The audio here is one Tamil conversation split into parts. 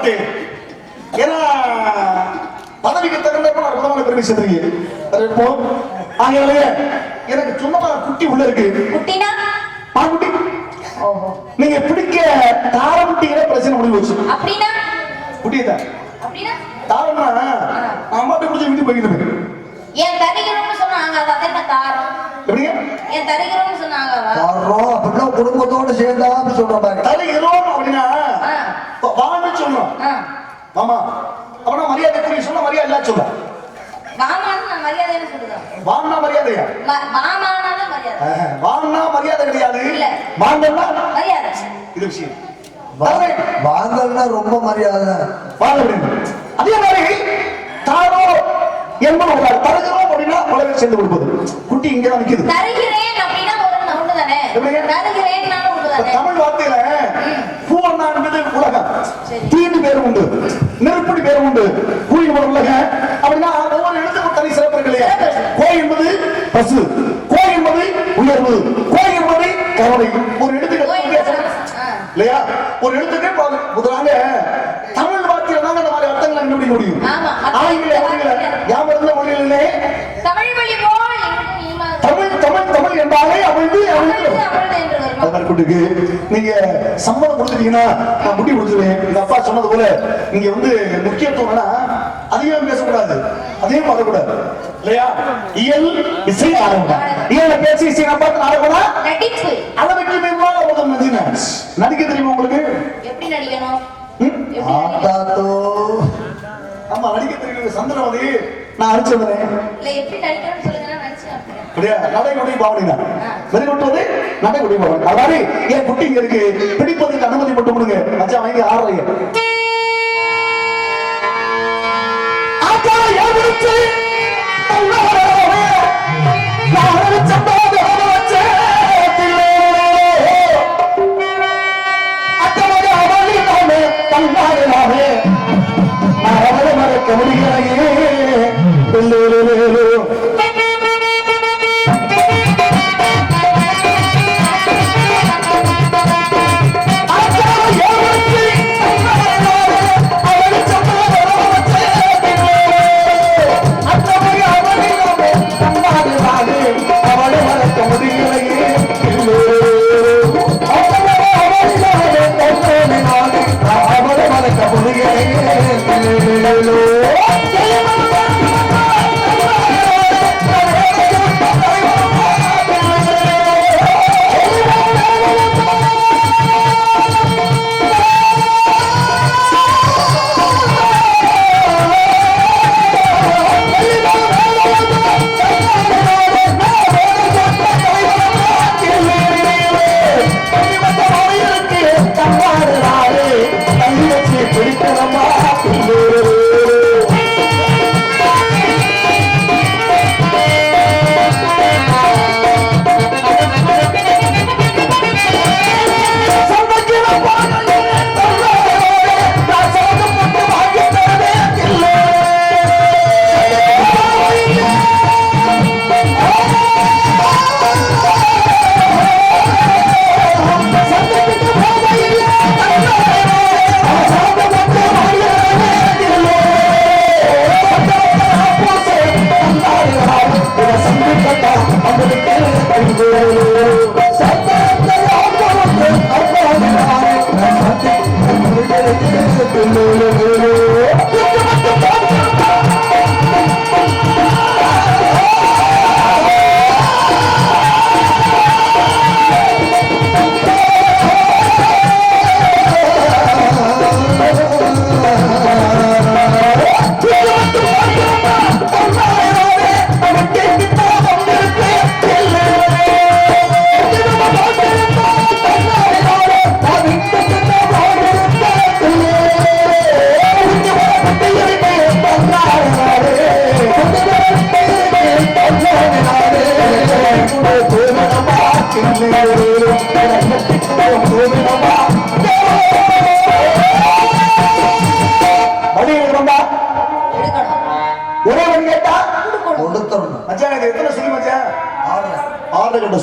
பார்த்தேன். ஏன்னா பதவிக்கு தகுந்த அற்புதமான பெருமை சேர்த்துருக்கீங்க. ஆகையாலே எனக்கு சொன்னமா குட்டி உள்ள இருக்கு. குட்டினா பாக்குட்டி. ஓஹோ. நீங்க பிடிக்க தாரமுட்டிகளே பிரச்சனை முடிவு வச்சு. அப்படினா குட்டியதா. அப்படினா தாரம்னா அம்மா பிடிச்சி வீட்டுக்கு போயிட்டு ஏன் தரிகிறோம்னு சொன்னாங்க. அது என்ன தாரம்? எப்படிங்க? ஏன் தரிகிறோம்னு சொன்னாங்க. தாரம் அப்படின்னா குடும்பத்தோட சேர்ந்தா சொல்ற மாதிரி. தரிகிறோம் அப்படின்னா வான்னு சொல்லணும். ஆமா. அப்படின்னா மரியாதை சொன்னா மரியாதை இல்ல சொல்ல. வாமான்னு நான் மரியாதைன்னு சொல்லுதேன். வான்னா மரியாதையா? வாமானால மரியாதை. வான்னா மரியாதை கிடையாது. இல்ல. வாங்கன்னா மரியாதை. இது விஷயம். வாங்கல்னா ரொம்ப மரியாதை. வாங்க அப்படின்னு. அதே மாதிரி தாரோ என்பது தருகிறோம் அப்படின்னா உலகம் சேர்ந்து கொடுப்பது. குட்டி இங்க தான் நிக்குது. தருகிறேன் அப்படின்னா ஒண்ணு தானே. தருகிறேன் ஒண்ணு தானே. தமிழ் வார்த்தையில பூவண்ணா என்பது உலகம். தீண்டு பேர் உண்டு, நெருப்படி பேர் உண்டு, கூயின் உலகம் அப்படின்னா ஒவ்வொரு இடத்துக்கும் தனி சிறப்பு இருக்கு இல்லையா? கோய் என்பது பசு, கோய் என்பது உயர்வு, கோய் என்பது கருணை. ஒரு இடத்துக்கு இல்லையா? ஒரு இடத்துக்கு முதலாக தமிழ் வார்த்தையில தான் அந்த மாதிரி அர்த்தங்களை கண்டுபிடிக்க முடியும். ஆங்கில மொழியில யாமருந்த மொழியிலே தமிழ் மொழி போல் தமிழ் தமிழ் தமிழ் என்றாலே அமிழ்து அமிழ்து அது மாதிரி கூட்டுக்கு நீங்க சம்பளம் கொடுத்துட்டீங்கன்னா நான் முடி கொடுத்துருவேன். எங்க அப்பா சொன்னது போல நீங்க வந்து முக்கியத்துவம்னா அதிகம் பேசக்கூடாது, அதிகம் பார்க்கக்கூடாது இல்லையா? இயல் இசை நாடகம், இயல்ல பேசி இசை நான் பார்த்து நாடகம் நடிப்பு அளவுக்கு மேலாக உதவும். நடிக்க தெரியுமா உங்களுக்கு? எப்படி நடிக்கணும்? ஆமா நடிக்க தெரியும். சந்திரவதி நான் அடிச்சு வந்தேன். இல்ல எப்படி நடிக்கணும்னு சொல்லுங்க, நான் நடிச்சேன். அப்படியே நடைமுறை பாவனை வெளிக்கொட்டுவது நடைமுறை பாவனை. அதாவது என் குட்டி இங்க இருக்கு, பிடிப்பதற்கு அனுமதி மட்டும் கொடுங்க. மச்சான் வாங்கி ஆடுறீங்க. மறக்க முடியலையே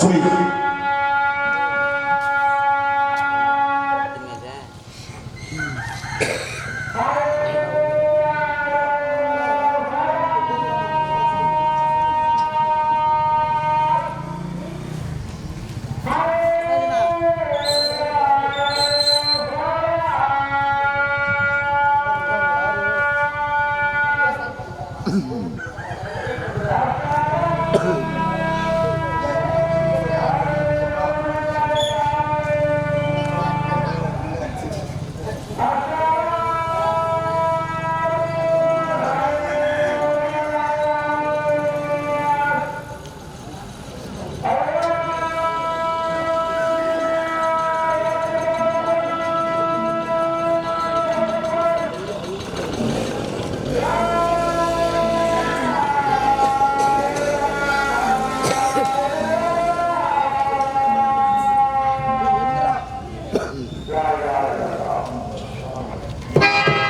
சொல்லி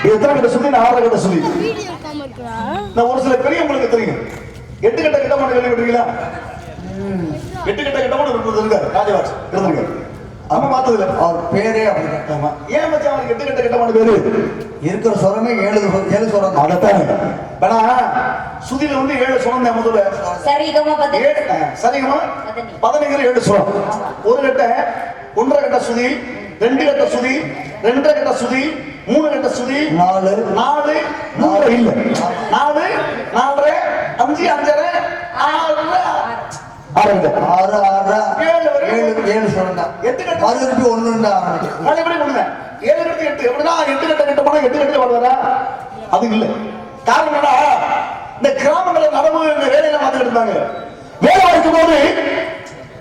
எத்தனை கட்ட சுத்தி 4 கட்ட சுத்தி நான் ஒரு சில பெரியவங்களுக்கு தெரியும் 8 கட்ட கட்டமான கேள்விப்பட்டிருக்கீங்களா 8 கட்ட கட்டமான இருக்காரு ராஜவாட்சி இருந்திருக்காரு அம்மா பார்த்ததுல அவர் பேரே அப்படிதான். ஆமா ஏன் மச்சான் அவருக்கு 8 கட்ட கட்டமான பேரு இருக்கிற சுரமே 7 சுரம் தான். அதைத்தான் வேணா சுதியில வந்து 7 சுரம் தான் முதல்ல சரிகமா பதனி சரிங்கம்மா பதனிங்கிற 7 சுரம் ஒரு கட்ட 1.5 கட்ட சுதி 2 கட்ட சுதி 2.5 கட்ட சுதி 3 கட்ட சுதி 4 இல்ல 4 4 5 5 6 சுரம் தான். 8 கட்ட மறுபடி 1 எப்படி பண்ணுங்க 7 கட்ட 8 எப்படின்னா 8 கட்ட கட்ட போனா 8 கட்ட வருவாரா அது இல்ல காரணம் என்ன இந்த கிராமங்களில் நடவு இந்த வேலையில பார்த்துட்டு இருந்தாங்க வேலை பார்க்கும் போது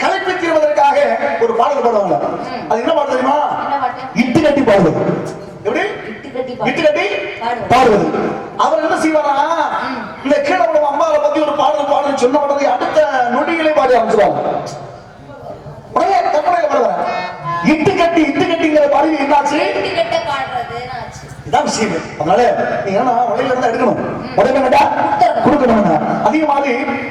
கலைப்பு தீர்வதற்காக ஒரு பாடல் பாடுவாங்க அது என்ன பாடல் தெரியுமா இட்டு கட்டி பாடுவது எப்படி இட்டு கட்டி பாடுவது அவர் என்ன செய்வாரா இந்த கீழே உள்ள அம்மாவை பத்தி ஒரு பாடல் சொன்ன உடனே அடுத்த நொடிகளை பாடி ஆரம்பிச்சிருவாங்க உடனே கற்பனையில பாடுவாங்க இட்டு கட்டிங்கிற பாடி என்னாச்சு இதான் விஷயம் அதனால நீங்க உடையில இருந்து எடுக்கணும் உடையில வேண்டா கொடுக்கணும் அதிகமாக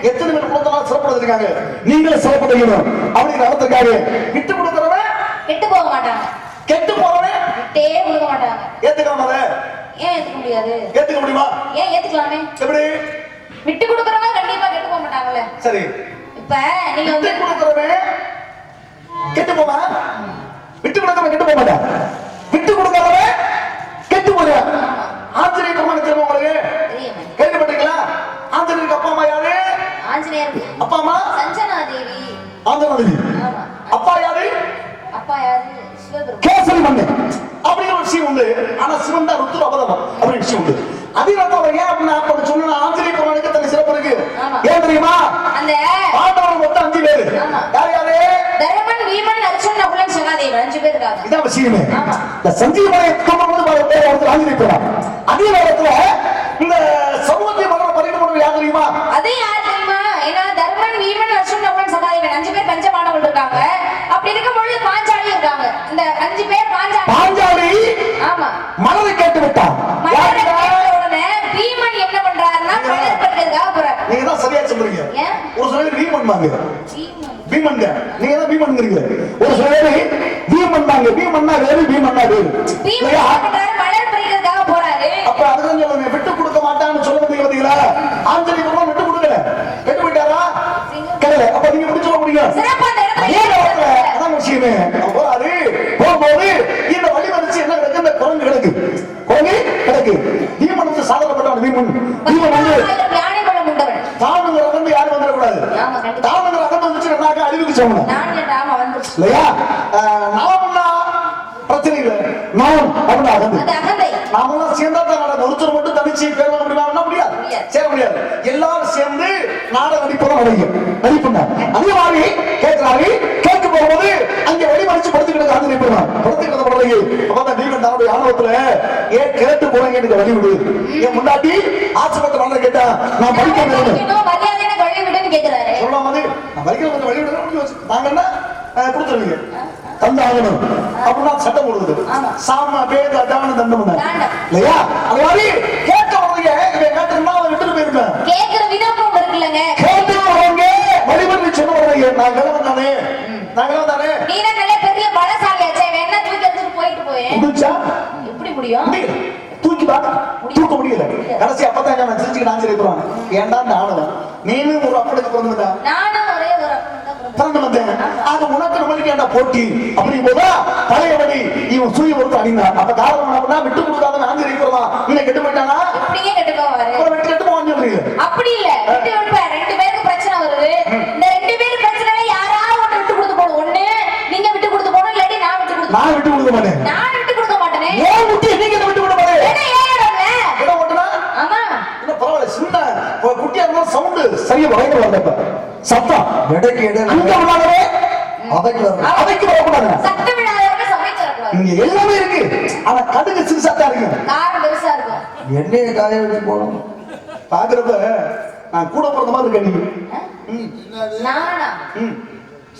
எத்தனை பேர் கொடுத்தா சிறப்பு இருக்காங்க நீங்களும் சிறப்பு செய்யணும் அப்படிங்கிற அர்த்தத்துக்காக விட்டு கொடுக்கிறவன் கெட்டு போக மாட்டாங்க கெட்டு போறவன் விட்டே கொடுக்க மாட்டாங்க ஏத்துக்கலாம் அதை ஏன் ஏத்துக்க முடியாது ஏத்துக்க முடியுமா ஏன் ஏத்துக்கலாமே எப்படி விட்டு கொடுக்கறவங்க கண்டிப்பா கெட்டு போக மாட்டாங்கல்ல சரி இப்ப நீங்க விட்டு கொடுக்கிறவன் கெட்டு போமா விட்டு கொடுக்கிறவன் கெட்டு போக மாட்டான் விட்டு கொடுக்கிறவன் கெட்டு போறான் ஆஞ்சநேய பெருமான் தெரியுமா உங்களுக்கு கேள்விப்பட்டீங்களா ஆஞ்சநேயருக்கு அப்பா அம்மா யாரு ஆஞ்சநேயர் அப்பா அம்மா சஞ்சனா தேவி ஆஞ்சநேயி அப்பா யாரு சிவபெருமான் கேசரி மன்னன் அப்படிங்கிற ஒரு விஷயம் உண்டு ஆனா சிவன் தான் ருத்ர அவதாரம் அப்படி விஷயம் உண்டு அதே நேரத்தில் ஏன் அப்படின்னா அப்ப சொன்னா ஆஞ்சநேய பெருமானுக்கு தனி சிறப்பு இருக்கு ஏன் தெரியுமா அந்த பாண்டவர்கள் மொத்தம் 5 பேரு யார் யாரு தர்மன் வீமன் அர்ஜுன் நகுலன் சகாதேவன் 5 பேர் இருக்காங்க இதான் விஷயமே இந்த சஞ்சீவனை கொண்டு வந்து பேர் வந்து ஆஞ்சநேய பெருமான் அதே நேரத்துல இந்த சமூகத்தை மரண பரிமாணம் யார் தெரியுமா அதே யார் தெரியுமா ஏன்னா தர்மன் வீமன் அர்ஜுன் நகுலன் சகாதேவன் 5 பேர் பஞ்சபாண்டவர்கள் இருக்காங்க அப்படி இருக்கும்போது பாஞ்சாலி இருக்காங்க இந்த 5 பேர் பாஞ்சாலி ஆமா மலரை கேட்டு விட்டான் மலரை கேட்ட உடனே வீமன் என்ன பண்றாருன்னா மலர் பறிக்கிறதுக்காக போறாரு நீங்க தான் சரியா சொல்றீங்க ஒரு சில பேர் வீமன் வாங்க வீமன் நீங்க தான் வீமன்ங்கறீங்க ஒரு சில பேர் வீமன் வாங்க வீமன்னா வேறு வீமன்னா வேறு வீமன் மலர் பறிக்கிறதுக்காக போறாரு அப்ப அதுதான் சொல்லுங்க விட்டு கொடுக்க மாட்டான்னு சொல்ல பாத்தீங்களா ஆஞ்சநேய பெருமான் விட்டு கொடுக்கல விட்டு விட்டாரா கரெக்ட் அப்ப நீங்க எப்படி சொல்ல முடியும் சிறப்பா அந்த இடத்துல அதான் விஷயமே போறாரு போகும்போது இந்த வழி வந்துச்சு என்ன கிடக்கு இந்த குரங்கு கிடக்கு வீமன் வந்து சாதனைப்பட்டவன் வீமன் வந்து யானை பலம் உண்டவன் தானுங்கிற வந்து யாரும் வந்துடக்கூடாது தானுங்கிற அகந்து வந்துச்சுன்னாக்கா அழிவுக்கு சொல்லணும் இல்லையா நாமன்னா பிரச்சனை இல்லை நாம் அப்படின்னா அகந்து நாமெல்லாம் சேர்ந்தா தான் நடக்கும் ஒருத்தர் மட்டும் தனிச்சு பேர் வாங்க முடியுமா முடியாது சேர முடியாது எல்லாரும் சேர்ந்து நாடக நடிப்பதான் நடிப்புங்க அதே மாதிரி கேட்கிறாரு கேட்க போகும்போது அங்க வழிமறிச்சு படுத்துக்கிட்டு ஆஞ்சநேய பெருமான் படுத்துக்கிட்ட பிறகு அப்பதான் நீங்க தன்னுடைய ஆணவத்துல ஏன் கேட்டு போறீங்க எனக்கு வழி விடு என் முன்னாடி ஆசிரமத்தை நல்லா கேட்டா நான் படிக்க சொல்லலாம் வந்து நான் படிக்க வழி விடுறேன் நாங்க என்ன கொடுத்துருவீங்க தந்தாகணும் அப்படின்னா சட்டம் போடுவது சாம பேத அதான தண்டம் இல்லையா அது மாதிரி கேட்க வரீங்க இவன் கேட்டா அவன் விட்டுட்டு போயிருப்பேன் கேட்கிற விதமும் இருக்குல்லங்க கேட்டு வரவங்க வழிபட்டு சொல்ல வரீங்க நான் கிழவன் தானே நீங்க நல்ல பெரிய பலசாலியாச்சே வேணா தூக்கி எடுத்துட்டு போயிட்டு போயே முடிச்சா எப்படி முடியும் தூக்க முடியல கடைசி அப்பதான் நான் சிரிச்சுக்கிட்டு ஆஞ்சநேய பெருமான் ஏன்டா நானும் நீனும் ஒரு அப்பனுக்கு பிறந்துட்டா நானும் ஒரே ஒரு பிறந்து வந்தேன் அது உனக்கு நம்மளுக்கு ஏன்டா போட்டி அப்படிங்கும் போதா பழையபடி இவன் சூரிய ஒருத்தர் அடிந்தான் அப்ப காரணம் அப்படின்னா விட்டு கொடுக்காத ஆஞ்சநேய பெருமான் இன்னும் கெட்டு போயிட்டானா இப்படியே கெட்டு போவாரு கெட்டு போவான்னு சொல்றீங்க அப்படி இல்ல விட்டு விட்டு 2 பேருக்கு பிரச்சனை வருது இந்த 2 பேருக்கு பிரச்சனை யாராவது ஒண்ணு விட்டு கொடுத்து போணும் ஒண்ணு நீங்க விட்டு கொடுத்து போணும் இல்லாட்டி நான் விட்டு கொடுத்து நான் விட்டு கொடுக்க மாட்டேன் நான் விட்டு கொடுக்க மாட்டேனே ஏன் விட்டு நீங்க விட்டு கொடுக்க மாட்டேன் என்ன ஓட்டனா ஆமா இல்ல பரவாயில்ல சின்ன குட்டியா இருந்தா சவுண்ட் சரியா வரைக்கும் வரலப்ப சத்தம் எடைக்கு எடை அங்க விடாதே அதைக்கு வரக்கூடாது சத்தம் விடாதவங்க சமைக்க வரக்கூடாது இங்க எல்லாமே இருக்கு ஆனா கடுகு சிறுசாத்தா இருக்கு காரம் பெருசா இருக்கும் எண்ணெயை காய வச்சு போடணும் பாக்குறப்ப நான் கூட பிறந்த மாதிரி இருக்கேன் நீங்க நானா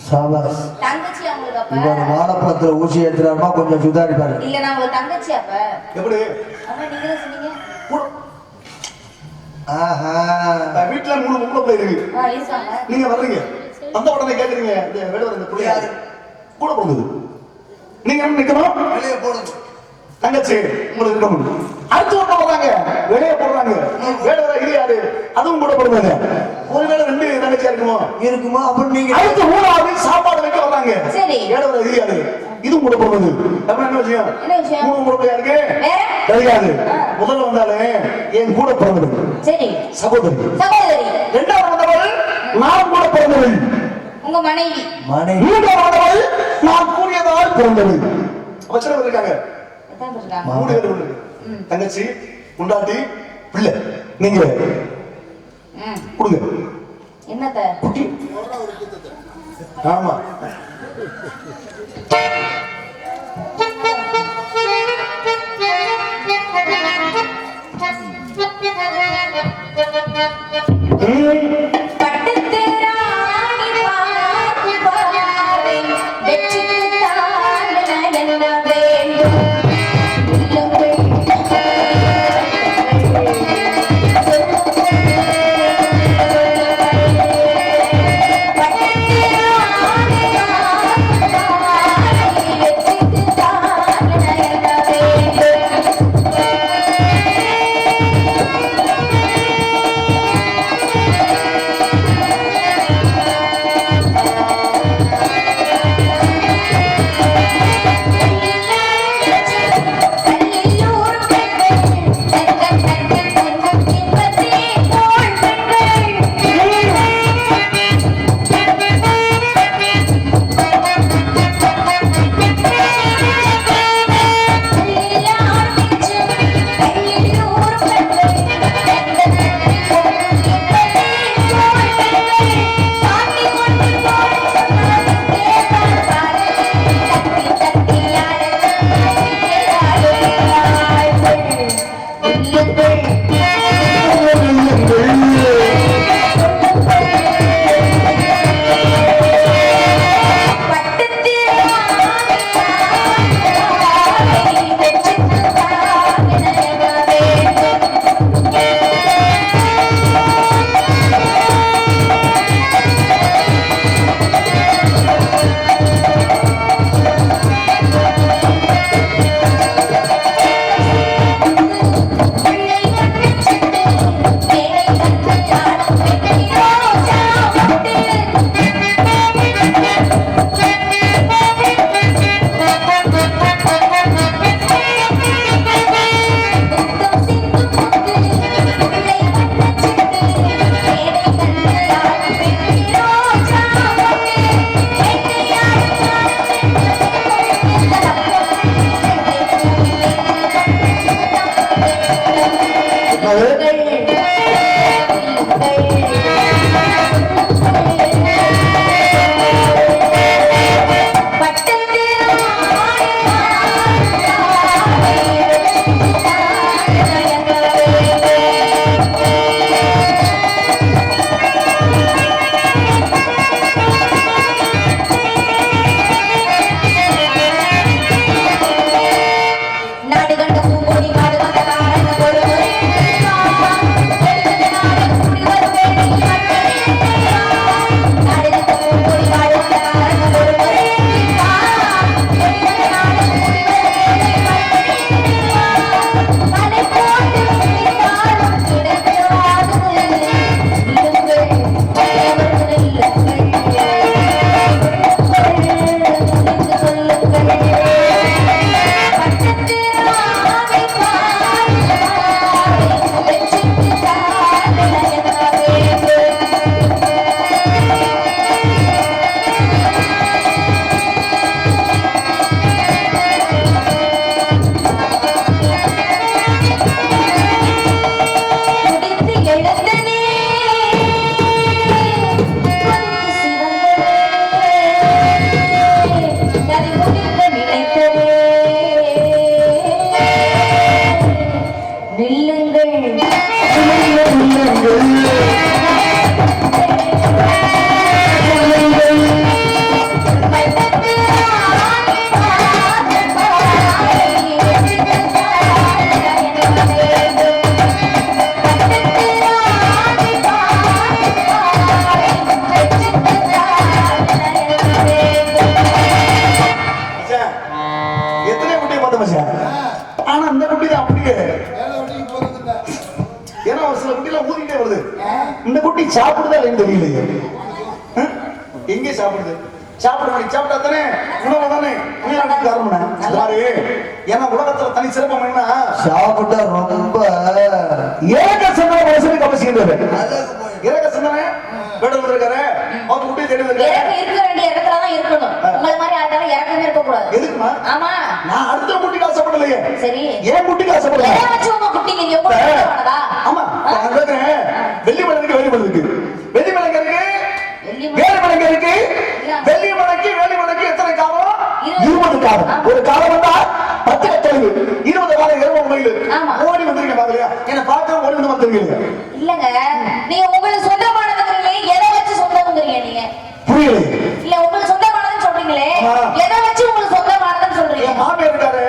சாபாஸ். தங்கச்சி அவங்களுக்கு அப்ப. இவர் வாழைப்பழத்துல ஊசி ஏத்துறாருமா கொஞ்சம் சுதாரிப்பாரு. இல்ல நான் உங்களுக்கு தங்கச்சி அப்ப. எப்படி? அம்மா நீங்க தான் சொன்னீங்க. ஆஹா. வீட்டுல 3 பொம்பளை பிள்ளை இருக்கு. ஏசாங்க. நீங்க வர்றீங்க. அந்த உடனே கேக்குறீங்க இந்த வேடுவர் இந்த புள்ளையாரு கூட போகுது. நீங்க என்ன நிக்கணும்? வெளியே போடுங்க. தங்கச்சி உங்களுக்கு இருக்கணும். அடுத்து ஒண்ணு வர்றாங்க. வெளியே போடுறாங்க. வேடுவர் இது யாரு? அதுவும் கூட போடுவாங்க. ஒருவேளை 2 தங்கச்சியா இருக்குமோ? இருக்குமா? அப்ப நீங்க அடுத்து 3வது சாப்பாடு வைக்க வர்றாங்க. சரி. வேடுவர் இது யாரு? இதுவும் கூட போடுவது. அப்ப என்ன விஷயம்? என்ன விஷயம்? 3 கூட போய் இருக்கு. வேற? தெரியாது. முதல்ல வந்தாலே என் கூட பிறந்தது. சரி. சகோதரி. சகோதரி. 2வது வந்தவள் நான் கூட பிறந்தவள். உங்க மனைவி. மனைவி. 3வது வந்தவள் நான் கூறியதால் பிறந்தவள். வச்சனவர் இருக்காங்க. எத்தனை பேர் இருக்காங்க? 3 பேர் உண்டு. தங்கச்சி, முண்டாட்டி, பிள்ளை. நீங்க கொடுங்க. என்னத்த? குட்டி. ஆமா. குட்டி சாப்பிடுதா இல்லைன்னு தெரியலையே. எங்கே சாப்பிடுது? சாப்பிட்டா தானே உணவு தானே காரணம். ஏன்னா உலகத்துல தனி சிறப்பம் என்ன, சாப்பிட்டா ரொம்ப ஏக சிந்தனை மனசுக்கு அவசியம். ஏக சிந்தனை வேடல் இருக்காரு, அவர் குட்டி தேடி இருக்க வேண்டிய இடத்துல தான் இருக்கணும். உங்களை மாதிரி ஆட்டாலும் இறக்கமே இருக்க கூடாது. எதுக்குமா? ஆமா, நான் அடுத்த குட்டிக்கு ஆசைப்படலையே. சரி, ஏன் குட்டிக்கு ஆசைப்படல? எதை வச்சு உங்க குட்டிங்க நீங்க போடுறதா? ஆமா, நான் கேக்குறேன். வெள்ளி மலைக்கு வேலி மலைக்கு வெள்ளி மலைக்கு இருக்கு, வேலி மலைக்கு இருக்கு. வெள்ளி மலைக்கு வேலி மலைக்கு எத்தனை காலம்? 20 காலம். ஒரு காலம் வந்தா 10 கட்டளை, 20 காலம் 20 மைல் ஓடி வந்திருக்க பாக்கலையா? என்ன பார்க்க ஓடி வந்து வந்திருக்கீங்க. இல்லங்க, நீங்க உங்களுக்கு சொந்தமானதுங்களே எதை வச்சு சொந்தம்ங்கறீங்க நீங்க? புரியல. இல்ல, உங்களுக்கு சொந்தமானதுன்னு சொல்றீங்களே, எதை வச்சு உங்களுக்கு சொந்தமானதுன்னு சொல்றீங்க? மாமியார் இருக்காரு,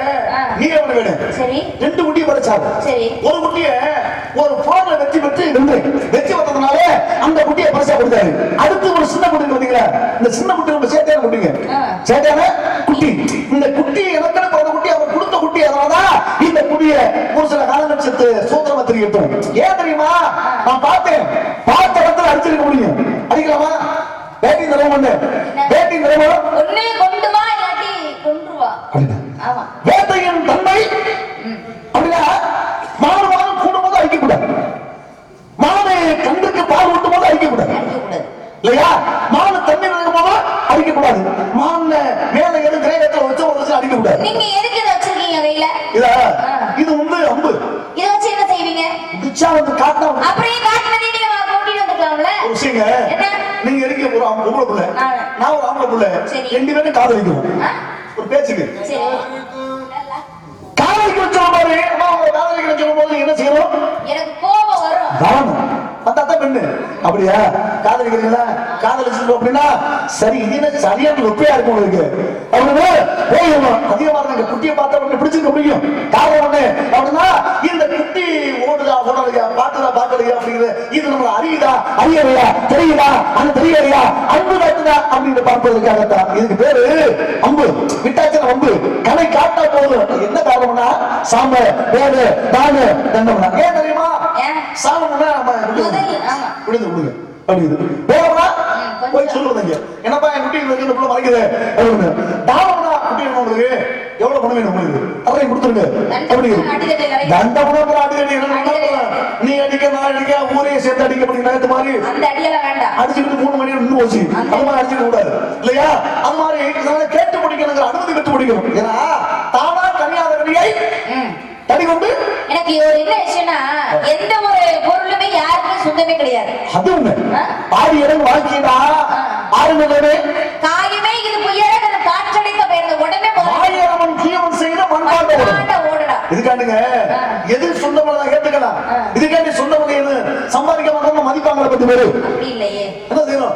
நீங்க என்ன வேணும்? சரி, 2 குட்டி படைச்சாரு. சரி, ஒரு குட்டிய ஒரு போர்ல வெட்டி வந்ததுனால அந்த குட்டியை பரிசா கொடுத்தாரு. அடுத்து ஒரு சின்ன குட்டி வந்தீங்களா, இந்த சின்ன குட்டி ரொம்ப சேட்டையான குட்டிங்க, சேட்டையான குட்டி. இந்த குட்டி எனக்கு பிறந்த குட்டி, அவர் கொடுத்த குட்டி. அதனாலதான் இந்த குட்டிய ஒரு சில காலங்கள் சேர்த்து சூத்திரமா தெரிவித்தோம். ஏன் தெரியுமா? நான் பார்த்தேன், பார்த்த இடத்துல அடிச்சிருக்க முடியும். அடிக்கலாமா? பேட்டிங் தலைவன் ஒண்ணு, பேட்டிங் தலைவன் ஒண்ணே கொண்டு வா, இல்லாட்டி கொண்டு வா. ஆமா, வேட்டையின் தன்மை அப்படின்னா மாணவன் கூடும்போது அழிக்கக்கூடாது, மாணவனை கண்ணுக்கு பால் ஊட்டும் போது அழிக்கக்கூடாது இல்லையா? மாணவன் தண்ணீர் இருக்கும் போது அழிக்கக்கூடாது, மாணவ மேல ஏதும் கிரகத்தை வச்சு அழிக்கக்கூடாது. நீங்க எதுக்கு இதை வச்சிருக்கீங்க கையில? இது வந்து அம்பு. இதை வச்சு என்ன செய்வீங்க? பிச்சா வந்து காட்டினா அப்படியே காட்டினதே நீங்க கூட்டிட்டு வந்துக்கலாம்ல. ஒரு விஷயங்க, நீங்க இருக்க ஒரு பொம்பளை புள்ள, நான் ஒரு ஆம்பளை புள்ள, 2 பேரும் காதலிக்கிறோம். ஒரு பேச்சுக்கு காதலிக்க வச்சோம் பாரு. காதலிக்க வச்சோம் போது என்ன செய்யணும்? எனக்கு கோபம் வரும். அதான் பெண்ணு. அப்படியா? காதலிக்கிறீங்களா? காதலிச்சு அப்படின்னா சரி, இது என்ன சரியான ஒப்பையா இருக்கும் உங்களுக்கு அப்படின்னு போயிடணும். அதிகமா இருக்க குட்டியை பார்த்த உடனே பிடிச்சிருக்க முடியும். காதல் ஒண்ணு அப்படின்னா இந்த குட்டி ஓடுதா ஓடலையா, பார்க்கலையா அப்படிங்கிறது, இது நம்மள அறியுதா அறியலையா, தெரியுதா அது தெரியலையா, அன்பு காட்டுதா அப்படின்னு பார்ப்பதற்காகத்தான். இதுக்கு பேரு அம்பு. விட்டாச்சன அம்பு. கணை காட்டா போதும். என்ன காரணம்னா சாம்பார் வேறு தானு தண்டம்னா. ஏன் தெரியுமா? சாமம்னா நம்ம விடுது விடுங்க அப்படிது போறோம்னா போய் சொல்லுவீங்க, என்னப்பா என் குட்டி இந்த புள்ள மறைக்குது அப்படின்னு. தாவம்னா குட்டி உங்களுக்கு எவ்வளவு பணம் வேணும் உங்களுக்கு, அதை கொடுத்துருங்க அப்படி. தண்டம்னா அடிக்கடி நீ அடிக்க நான் அடிக்க ஊரே சேர்த்து அடிக்க அப்படி நேரத்து மாதிரி அடிச்சுட்டு 3 மணி நின்று போச்சு. அது மாதிரி அடிச்சுக்க கூடாது இல்லையா? அது மாதிரி கேட்டு பிடிக்கணுங்கிற அனுமதி பெற்று பிடிக்கணும். ஏன்னா தானா கனியாத கனியை தடி கொண்டு. எனக்கு ஒரு என்ன விஷயம்னா, எந்த ஒரு பொருளுமே யாருக்குமே சொந்தமே கிடையாது. அது உண்மை. ஆடி இடம் வாழ்க்கையா ஆறுங்களே காயமே இது புயல காற்றடைக்க போயிருந்த உடனே ஆயிரம் ஜீவன் செய்த மண்பாண்ட ஓடடா. இதுக்காண்டுங்க எது சொந்தமான ஏத்துக்கலாம். இதுக்காண்டி சொந்தமான எது சம்பாதிக்க மாட்டாங்க மதிப்பாங்கள பத்தி பேரு அப்படி இல்லையே. என்ன செய்யணும்?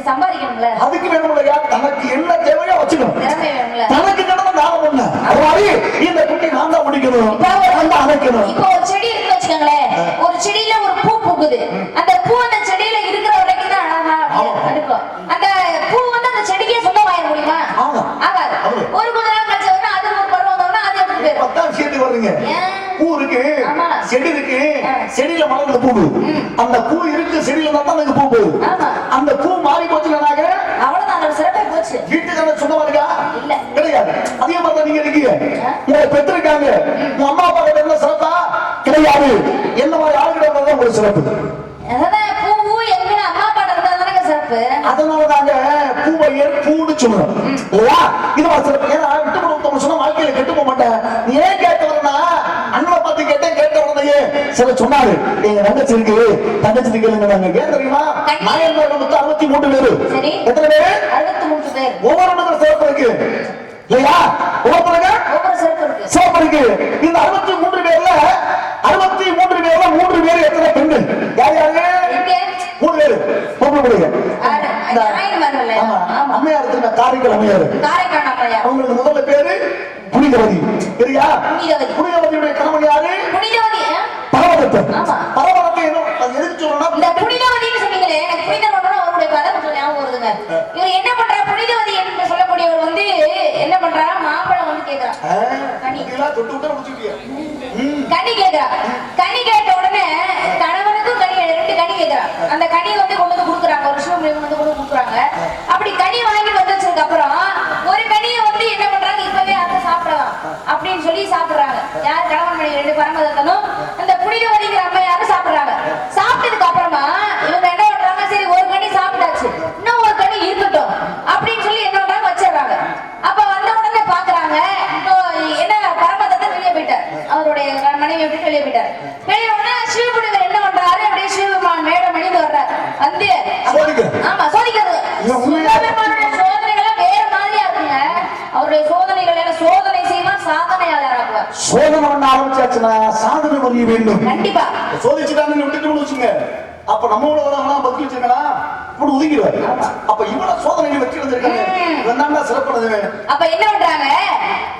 சம்பாதிக்கணும்ல. அதுக்கு வேணும்லையா? தனக்கு என்ன தேவையோ வச்சுக்கணும். திறமை வேணும்ல. தனக்கு நடந்த தானம் ஒண்ணு. அது மாதிரி இந்த குட்டி நான் தான் முடிக்கணும், நான் தான் அணைக்கணும். இப்போ ஒரு செடி இருக்கு வச்சுக்கோங்களேன், ஒரு செடியில ஒரு பூ பூக்குது. அந்த பூ அந்த செடியில இருக்கிற வரைக்கும் தான் அழகா இருக்கும். அந்த பூ வந்து அந்த செடிக்கே சொந்தமாயிர முடியுமா? ஆகாது. ஒரு கொஞ்ச நாள் கழிச்சு அது ஒரு பருவம் வந்தோம்னா அது எப்படி போயிடும்? பத்தாம் விஷயத்துக்கு வர்றீங்க. பூ இருக்கு, செடி இருக்கு, செடியில மலர்ந்த பூ, அந்த பூ இருக்கு செடியில தான் அந்த பூ போகுது. அந்த பூ மாறி போச்சுனாக்க அவ்வளவுதான், அதோட சிறப்பே போச்சு. வீட்டுக்கு சொந்தமா இருக்கா? இல்ல, கிடையாது. அதே மாதிரி தான் நீங்க இருக்கீங்க. உங்களை பெற்றிருக்காங்க, உங்க அம்மா அப்பா கிட்ட என்ன சிறப்பா? கிடையாது. என்ன மாதிரி ஆளுகிட்ட தான் உங்களுக்கு சிறப்பு. பூ எங்க அம்மா அப்பா இருந்தா தானே சிறப்பு. அதனாலதாங்க பூவை பூன்னு சொல்லுவோம் இல்லையா? இது சிறப்பு. ஏன்னா விட்டு கொடுத்தோம் சொன்னா வாழ்க்கையில கெட்டு போக மாட்டேன். நீ ஏன் கேட்க வரனா? அண்ணனை பார்த்து கேட்டேன், கேட்க வரதையே சில சொன்னாரு. எங்க தங்கச்சி இருக்கு, தங்கச்சி கேளுங்க. ஏன் தெரியுமா? நாயன்மார்கள் மொத்தம் 63 பேரு. எத்தனை பேரு? 63 பேர். ஒவ்வொரு சிறப்பு இருக்கு இல்லையா? ஒவ்வொரு சிறப்பு இருக்கு. இந்த 63 பேர்ல 3 பேர் எத்தனை பெண்கள்? யார் யாரு? 3 பேரு பொம்பளை. அம்மையார் திரும்ப காரைக்கால் அம்மையார். அவங்களுக்கு முதல்ல பேரு புனிதவதி. சரியா? புனிதவதியுடைய கணவன் யாரு? பரமதத்தன். பரமதத்தன் எதுக்கு சொல்லணும்னா, இந்த புனிதவதின்னு சொன்னீங்களே, எனக்கு புனிதவதினா அவருடைய கதை கொஞ்சம் ஞாபகம் வருதுங்க. இவர் என்ன பண்றா? புனிதவதி என்று சொல்லக்கூடியவர் வந்து என்ன பண்றாரா? மாம்பழம் வந்து கேக்குறா. கனி கேக்குறா. கனி கேட்ட உடனே கணவனுக்கும் கனி 2 கனி கேக்குறா. அந்த கனி வந்து அப்படின்னு சொல்லி சாப்பிடுறாங்க. யார் கணவன் மனைவி 2 பரமதத்தனும் அந்த புனிதவதிங்கிற அம்மையாரும் சாப்பிடுறாங்க. சாப்பிட்டதுக்கு அப்புறமா இவங்க என்ன பண்றாங்க, சரி ஒரு கனி சாப்பிட்டாச்சு, இன்னும் ஒரு கனி இருக்கட்டும் அப்படின்னு சொல்லி என்ன பண்றாங்க, வச்சிடறாங்க. அப்ப வந்த உடனே பாக்குறாங்க, என்ன பரமதத்தன் வெளியே போயிட்டார், அவருடைய மனைவி விட்டு வெளியே போயிட்டார். வெளியே உடனே சிவபுனிவர் என்ன பண்றாரு, அப்படியே சிவபெருமான் மேடம் அணிந்து வர்றார். வந்து ஆமா சோதிக்கிறது. சிவபெருமானுடைய சோதனைகள் வேற மாதிரியா இருக்குங்க. அவருடைய சோதனைகள் என்ன, சோதனை செய்வான் சாதனையாளர் ஆகுவார். சோதனை பண்ண ஆரம்பிச்சாச்சுன்னா சாதனை பண்ண வேண்டும். கண்டிப்பா சோதிச்சுட்டான்னு விட்டுட்டு வச்சுங்க, அப்ப நம்ம வரவங்களா பத்தி வச்சிருக்கலாம் இப்படி ஒதுங்கிடுவாரு. அப்ப இவ்வளவு சோதனைகள் வச்சு வந்திருக்காங்க, இவன் சிறப்பானது. அப்ப என்ன பண்றாங்க,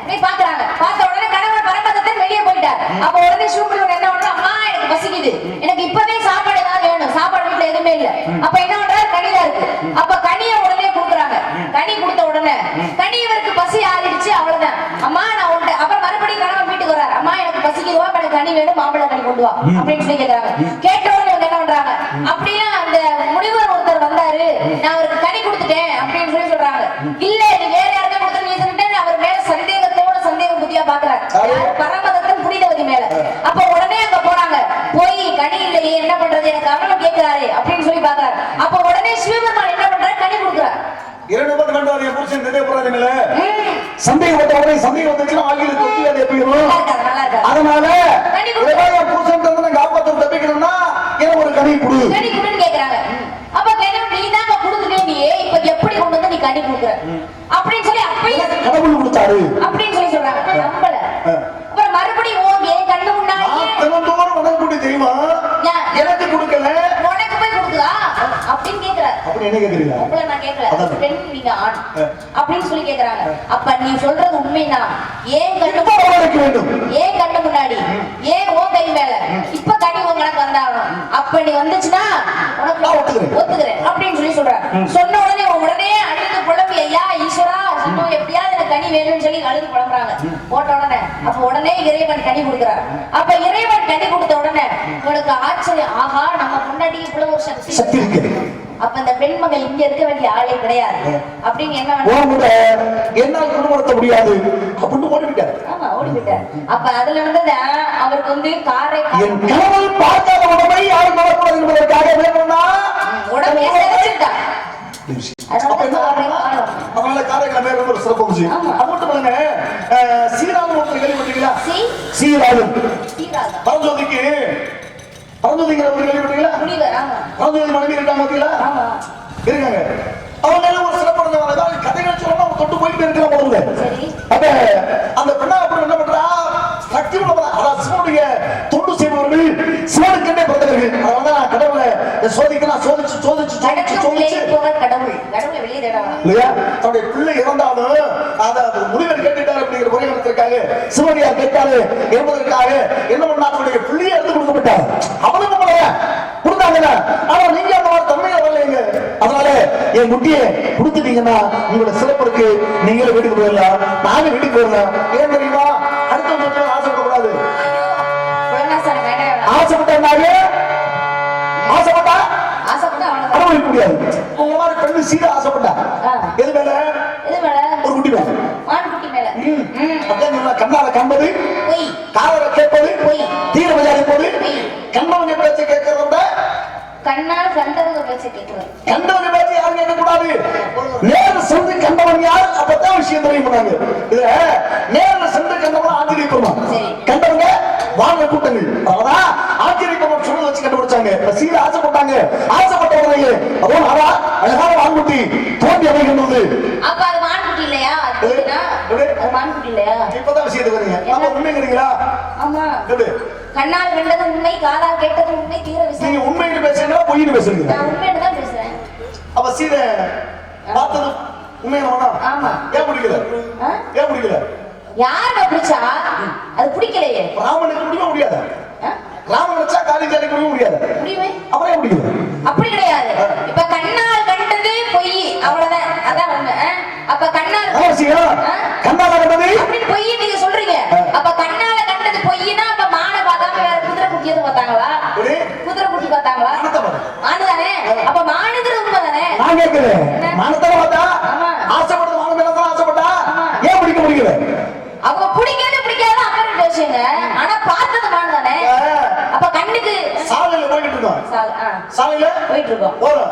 நீ பாக்குறாங்க, பார்த்த உடனே கணவன் பரமதத்தன் வெளியே போயிட்டார். அப்ப உடனே சிவபெருமான் என்ன பண்றாரு, அம்மா எனக்கு பசிக்குது, எனக்கு இப்பவே சாப்பாடு ஏதாவது வேணும், சாப்பாடு வீட்டுல எதுவுமே இல்ல. அப்ப என்ன பண்றாரு, கனியா இருக்கு. அப்ப கனியை உடனே கொடுக்குறாங்க. கனி கொடுத்த உடனே கனி இவருக்கு பசி ஆறிடுச்சு, அவ்வளவுதான். அம்மா நான் உண்டு. அப்புறம் மறுபடியும் கணவன் வீட்டுக்கு வர்றாரு, அம்மா எனக்கு பசிக்குதுவா, எனக்கு கனி வேணும், மாம்பழ கனி கொண்டு வா அப்படின்னு சொல்லி கேட்கறாங்க. கேட்ட உடனே இவங்க என்ன பண்றாங்க, அப்படியே அந்த முனிவர் ஒருத்தர் வந்தாரு, நான் அவருக்கு கனி கொடுத்துட்டேன் அப்படின்னு சொல்லி சொல்றாங்க. இல்ல நீ வேற யாருக்கா கொடுத்து நீ சொல்லிட்டேன், அவர் மேல சந்தேகத்தோட சந்தேகம் புத்தியா பாக்குறாரு, பரமதத்தன் புனிதவதி மேல. அப்ப உடனே அங்க போறாங்க, போய் கனி இல்லையே என்ன பண்றது, எனக்கு அவனும் கேட்கிறாரு அப்படின்னு சொல்லி பாக்குறாரு. அப்ப உடனே சிவபெருமான் என்ன பண்றாரு, கனி கொடுக்குறாரு. 2 பேர் கண்டாரு, என் புருஷன் நினைவு போறாருங்களே, சந்தேகப்பட்ட உடனே சந்தேகம் வந்துச்சுன்னா ஆகிய தொட்டி அதை போயிடும். அதனால என் புருஷன் தந்து காப்பாற்ற தப்பிக்கணும்னா எனக்கு ஒரு கனி கொடு, கனி கொடுன்னு கேக்குறாங்க. அப்ப நீ தான் கொடுத்துட்டே, நீ இப்ப எப்படி கொண்டு வந்து நீ கனி கொடுக்குற அப்படின்னு சொல்லி அப்பயே கடவுள் கொடுத்தாரு அப்படின்னு சொல்லி சொல்றாங்க. நம்பல. அப்புறம் மறுபடியும் என் கண்ணு முன்னாடி தினந்தோறும் உனக்கு கூட்டி தெரியுமா, எனக்கு கொடுக்கல உனக்கு போய் கொடுக்குதா அப்படின்னு கேக்குறாரு. அப்படி என்ன கேக்குறீங்க, உங்களை நான் கேட்கல, பெண் நீங்க ஆண் அப்படின்னு சொல்லி கேக்குறாங்க. அப்ப நீ சொல்றது உண்மைதான், ஏன் கண்ணு முன்னாடி ஏன் ஓ கை மேல இப்ப கனி உங்களுக்கு வந்தாகணும், அப்ப நீ வந்துச்சுன்னா உனக்கு ஒத்துக்கிறேன் அப்படின்னு சொல்லி சொல்றாங்க. சொன்ன உடனே உடனே அழுது புலம்பி, ஐயா ஈஸ்வரா இன்னும் எப்படியாவது எனக்கு கனி வேணும்னு சொல்லி அழுது புலம்புறாங்க. போட்ட உடனே அப்ப உடனே இறைவன் கனி கொடுக்குறாரு. அப்ப இறைவன் கனி கொடுத்த உடனே உங்களுக்கு ஆச்சரியம், ஆஹா நம்ம முன்னாடி இவ்வளவு ஒரு சக்தி இருக்கு, அப்ப இந்த பெண் மகள் இங்க இருக்க வேண்டிய ஆளே கிடையாது அப்படின்னு என்னால் குணப்படுத்த முடியாது அப்படின்னு ஓடிவிட்டார். ஆமா ஓடிவிட்டார். அப்ப அதுல வந்து அவருக்கு வந்து காரை பார்க்காத உடம்பை யாரும் நடக்கூடாது என்பதற்காக வேணும்னா உடம்பே செஞ்சுட்டா. அதனால காரைக்கால் மேல ஒரு சிறப்பு விஷயம். அது மட்டும் இல்லைங்க, சீராளன் ஒருத்தர் கேள்விப்பட்டீங்களா? சீராளன் பரஞ்சோதிக்கு பரஞ்சோதிங்கிற ஒரு கேள்விப்பட்டீங்களா? பரஞ்சோதி மனைவி இருக்காங்க இருக்காங்க. அவங்க ஒரு சிறப்பான கதைகள் சொல்லணும், தொட்டு போயிட்டு இருக்கிற போது அப்ப அந்த பெண்ணா என்ன பண்றா, சக்தி உள்ளவங்க, அதாவது சிவனுடைய தொண்டு செய்பவர்கள், சிவனுக்கென்றே பிறந்தவர்கள். அதனால கடவுளை சோதிக்கலாம், சோதிச்சு சோதிச்சு சோதிச்சு சோதிச்சு இல்லையா, தன்னுடைய பிள்ளை இறந்தாலும் அதை முனிவர் கேட்டுட்டாரு அப்படிங்கிற முறைகளுக்காக சிவனியார் கேட்டாரு என்பதற்காக என்ன பண்ணா, தன்னுடைய பிள்ளையை எடுத்து கொடுக்கப்பட்டார். அவனுக்கு கொடுத்தாங்க. ஆனா நீங்க அந்த மாதிரி தன்மையை வரலைங்க. அதனால என் குட்டியை கொடுத்துட்டீங்கன்னா உங்களோட சிறப்பிற்கு நீங்களே வீட்டுக்கு போயிடலாம், நாங்க வீட்டுக்கு போயிடலாம். ஏன் தெரியுமா, அடுத்த ஆசைப்படக்கூடாது. ஆசைப்பட்டா அனுபவிக்க முடியாது. உங்க மாதிரி பெண்ணு சீதா ஆசைப்பட்டா எது மேல, ஒரு குட்டி மேல, கண்ணால காண்பது, காதல கேட்பது, தீர விசாரிப்பது, கண்ணவங்க பேச்சை கேட்கறத விட கண்ணால் கண்டவங்க பேச்சை கேட்கிறது. கண்டவங்க பேச்சை யாரும் கேட்க கூடாது. நேரில் சென்று கண்டவன் யார், அப்பதான் விஷயம் தெரியும். இதுல நேரில் சென்று கண்டவன் ஆச்சரியப்படுவான், கண்டவங்க வாழ்ந்த கூட்டங்கள். அதான் ஆச்சரியப்படும் சொல்ல வச்சு கண்டுபிடிச்சாங்க. சீர ஆசைப்பட்டாங்க, ஆசைப்பட்ட உடனே அதோ அழகான வான்குட்டி தோண்டி அமைகின்றது. அப்ப அது வான்குட்டி இல்லையா, அது வான்குட்டி இல்லையா? இப்பதான் விஷயத்துக்கு வரீங்க. ஆமா உண்மைங்கிறீங்களா? ஆமா, கண்ணால் கண்டது உண்மை, காதால் கேட்டது உண்மை, தீர விசாரி. நீங்க உண்மைன்னு பேசுறீங்களா பொய்ன்னு பேசுறீங்க? நான் உண்மைன்னு தான் பேசுறேன். அப்ப சீத பார்த்தது உண்மையானவனா? ஆமா. ஏன் பிடிக்கல? ஏன் பிடிக்கல? யாரை பிடிச்சா அது பிடிக்கலையே. ராமனுக்கு முடிய முடியாது. ராமன் நினைச்சா காலிஜாரி முடிய முடியாது. முடியுமே. அப்புறம் ஏன் பிடிக்கல? அப்படி கிடையாது. இப்ப கண்ணால் கண்டது பொய், அவ்வளவுதான். அதான் உண்மை. அப்ப கண்ணால் கண்ணால கண்டது அப்படின்னு பொய் நீங்க சொல்றீங்க. அப்ப கண்ணால கண்டது பொய்னா அப்ப மான பார்க்காம வேற குதிரை குட்டி எதுவும் பார்த்தாங்களா? குதிரை குட்டி பார்த்தாங்களா? மானுதானே. அப்ப மானுங்கிறது உண்மைதானே. நான் கேட்கிறேன், மானத்தான பார்த்தா ஆசைப்பட்டது மானம் மேல தான் ஆசைப்பட்டா ஏன் பிடிக்க முடியல? அவங்க பிடிக்காது பிடிக்காது ஆ. சாலையில போயிட்டு இருக்கோம் போறோம்